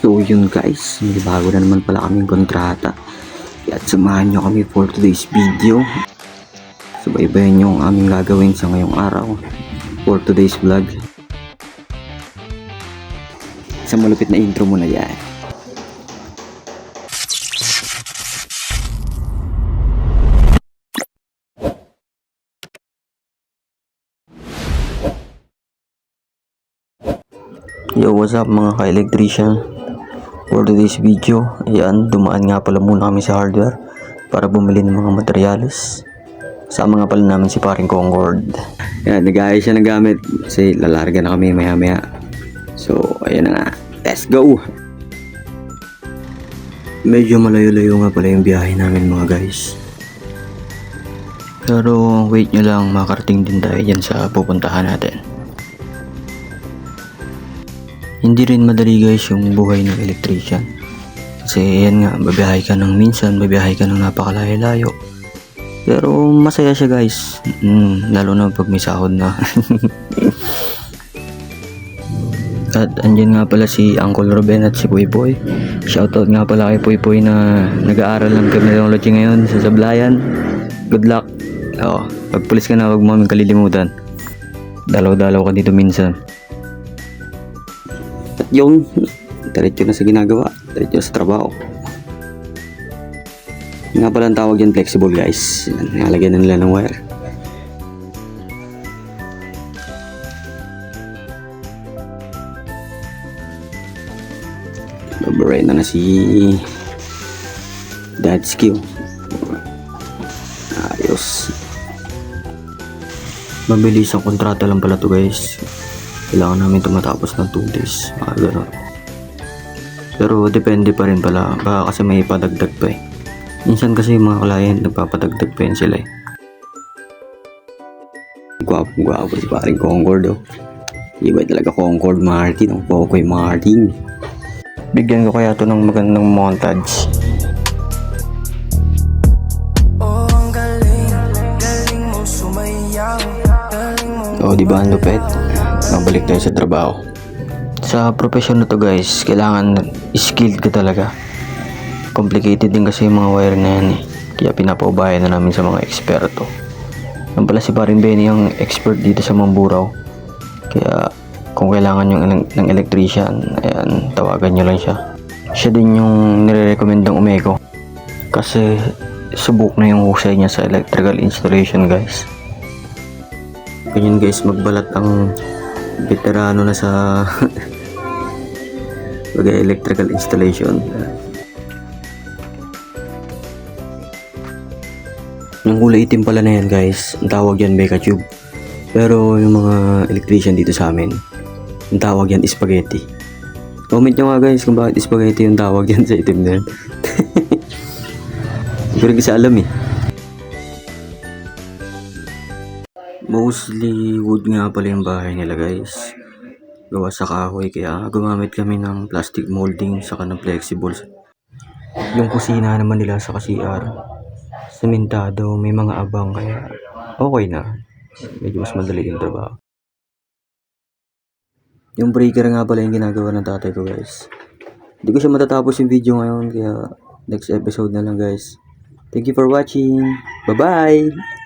So yun guys, may bago na naman pala kaming kontrata. At samahan nyo kami for today's video. Subaybayan nyo ang aming gagawin sa ngayong araw for today's vlog. Isang malupit na intro muna yan. Yo, what's up mga ka-electrician? For today's video, ayan, dumaan nga pala muna kami sa hardware para bumili ng mga materyales. Sama nga pala namin si paring Concord. Ayan, nag-aayos siya ng gamit kasi lalarga na kami maya maya. So, ayan na nga, let's go! Medyo malayo-layo nga pala yung biyahe namin mga guys. Pero wait nyo lang, makarating din tayo dyan sa pupuntahan natin. Hindi rin madali guys yung buhay ng electrician. Kasi yan nga, babiyahe ka ng minsan, babiyahe ka ng napakalayo-layo. Pero masaya siya guys. Lalo na pag may sahod na. At andyan nga pala si Uncle Ruben at si Puy Puy. Shoutout nga pala kay Puy Puy na nag-aaral ng criminology ngayon sa Sablayan. Good luck. Pag pulis ka na, huwag mo kaming kalilimutan. Dalaw-dalaw ka dito minsan. At yun, diretso na sa ginagawa, diretso sa trabaho. Nga pala ang tawag yan, flexible guys. Nalagyan na nila ng wire. Babaray na si Dad's Q. Ayos. Mabilis ang kontrata lang pala to guys. Kailangan namin tumatapos ng 2 days. Gano'n. Pero depende pa rin pala. Baka kasi may padagdag pa eh. Minsan kasi yung mga client nagpapadagdag pa yun sila eh. Gwapo si paring Concord oh. Iba talaga Concord Martin. Ang Pocoy Martin. Bigyan ko kaya to ng magandang montage. Diba ang lupet? Mabalik tayo sa trabaho. Sa profession na to guys, kailangan skilled ka talaga. Complicated din kasi yung mga wire na yan eh. Kaya pinapaubayan na namin sa mga eksperto. Yan pala si paring Benny ang expert dito sa Mamburao. Kaya kung kailangan yung ng electrician, ayan, tawagan nyo lang siya. Siya din yung nire-recommendang Umeco. Kasi subok na yung husay niya sa electrical installation guys. Ganyan guys, magbalat ang veterano na sa electrical installation. Yung kulay itim pala na yan guys, ang tawag yan Beka Tube. Pero yung mga electrician dito sa amin, ang tawag yan spaghetti. Comment nyo nga guys kung bakit spaghetti yung tawag yan sa itim na yan. Hindi ko rin kasi alam eh. Mostly wood nga pala yung bahay nila guys. Gawa sa kahoy kaya gumamit kami ng plastic molding saka ng flexible. Yung kusina naman nila sa CR, sementado, may mga abang kaya okay na. Medyo mas madali yung trabaho. Yung breaker nga pala yung ginagawa ng tatay ko guys. Hindi ko siya matatapos yung video ngayon kaya next episode na lang guys. Thank you for watching. Bye bye!